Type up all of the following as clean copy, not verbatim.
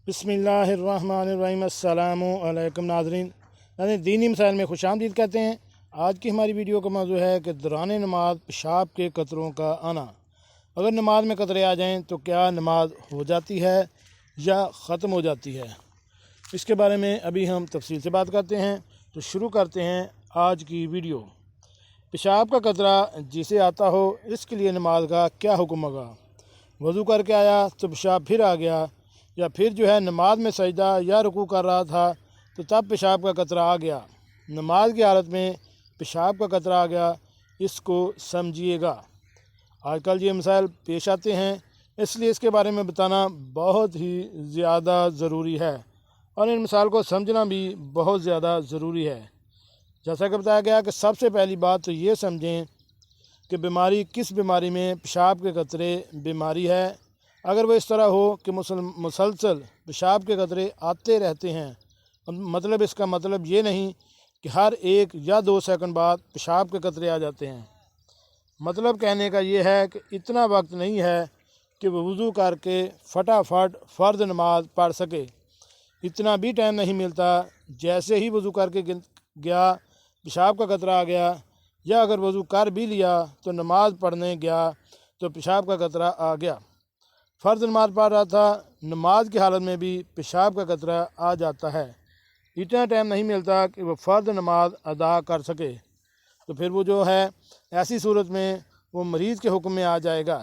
बिस्मिल्लाहिर्रहमानिर्रहीम। अस्सलामु अलैकुम नाज़रीन, दीनी मसाइल में खुशामदीद कहते हैं। आज की हमारी वीडियो का मौजू है कि दौरान नमाज पेशाब के कतरों का आना। अगर नमाज में कतरे आ जाएं तो क्या नमाज हो जाती है या ख़त्म हो जाती है, इसके बारे में अभी हम तफसील से बात करते हैं। तो शुरू करते हैं आज की वीडियो। पेशाब का कतरा जिसे आता हो, इसके लिए नमाज का क्या हुक्म होगा? वज़ू करके आया तो पेशाब फिर आ गया, या फिर नमाज में सजदा या रुकू कर रहा था तो तब पेशाब का कतरा आ गया। नमाज की हालत में पेशाब का कतरा आ गया, इसको समझिएगा। आजकल ये मसाइल पेश आते हैं, इसलिए इसके बारे में बताना बहुत ही ज़्यादा ज़रूरी है और इन मसाइल को समझना भी बहुत ज़्यादा ज़रूरी है। जैसा कि बताया गया कि सबसे पहली बात तो ये समझें कि बीमारी किस बीमारी में पेशाब के कतरे बीमारी है। अगर वो इस तरह हो कि मुसलसल पेशाब के कतरे आते रहते हैं, मतलब इसका मतलब ये नहीं कि हर 1 या 2 सेकंड बाद पेशाब के कतरे आ जाते हैं। मतलब कहने का ये है कि इतना वक्त नहीं है कि वो वज़ू करके फटाफट फ़र्ज़ नमाज पढ़ सके। इतना भी टाइम नहीं मिलता। जैसे ही वज़ू करके गया पेशाब का कतरा आ गया, या अगर वज़ू कर भी लिया तो नमाज पढ़ने गया तो पेशाब का कतरा आ गया। फ़र्ज़ नमाज पढ़ रहा था, नमाज की हालत में भी पेशाब का कतरा आ जाता है। इतना टाइम नहीं मिलता कि वो फ़र्ज़ नमाज अदा कर सके। तो फिर वो ऐसी सूरत में वो मरीज़ के हुक्म में आ जाएगा।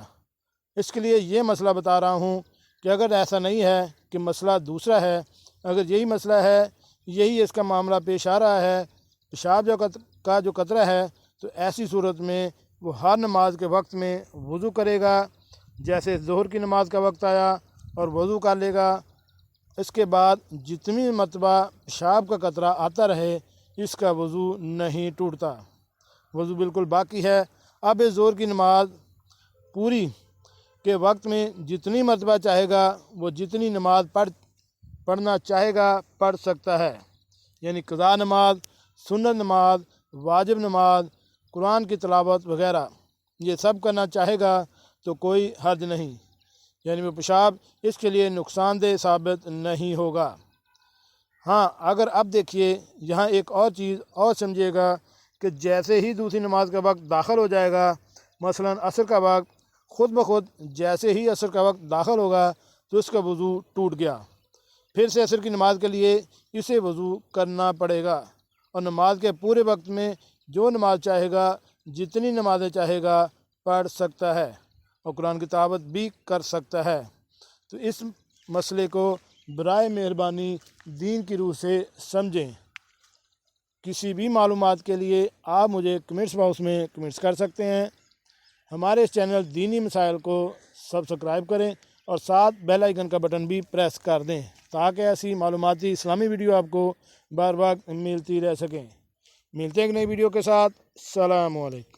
इसके लिए ये मसला बता रहा हूँ कि अगर ऐसा नहीं है कि मसला दूसरा है, अगर यही मसला है, यही इसका मामला पेश आ रहा है, पेशाब का जो कतरा है, तो ऐसी सूरत में वो हर नमाज के वक्त में वज़ू करेगा। जैसे ज़ोहर की नमाज का वक्त आया और वज़ू कर लेगा। इसके बाद जितनी मरतबा पेशाब का कतरा आता रहे, इसका वज़ू नहीं टूटता, वज़ू बिल्कुल बाकी है। अब इस ज़ोहर की नमाज पूरी के वक्त में जितनी मरतबा चाहेगा वो जितनी नमाज पढ़ना चाहेगा पढ़ सकता है। यानी क़ज़ा नमाज, सुन्नत नमाज, वाजिब नमाज, कुरान की तिलावत वगैरह ये सब करना चाहेगा तो कोई हर्ज नहीं। यानी वो पेशाब इसके लिए नुकसानदेह साबित नहीं होगा। हाँ, अगर अब देखिए यहाँ एक और चीज़ और समझिएगा कि जैसे ही दूसरी नमाज का वक्त दाखिल हो जाएगा, मसलन असर का वक्त, ख़ुद ब खुद जैसे ही असर का वक्त दाखिल होगा तो इसका वज़ू टूट गया। फिर से असर की नमाज के लिए इसे वज़ू करना पड़ेगा और नमाज के पूरे वक्त में जो नमाज चाहेगा, जितनी नमाज़ें चाहेगा पढ़ सकता है और कुरान की तिलावत भी कर सकता है। तो इस मसले को बराए मेहरबानी दीन की रूह से समझें। किसी भी मालूमात के लिए आप मुझे कमेंट्स बॉक्स में कमेंट्स कर सकते हैं। हमारे इस चैनल दीनी मसाइल को सब्सक्राइब करें और साथ बेल आइकन का बटन भी प्रेस कर दें ताकि ऐसी मालूमाती इस्लामी वीडियो आपको बार बार मिलती रह सकें। मिलते हैं एक नई वीडियो के साथ। अस्सलामु अलैकुम।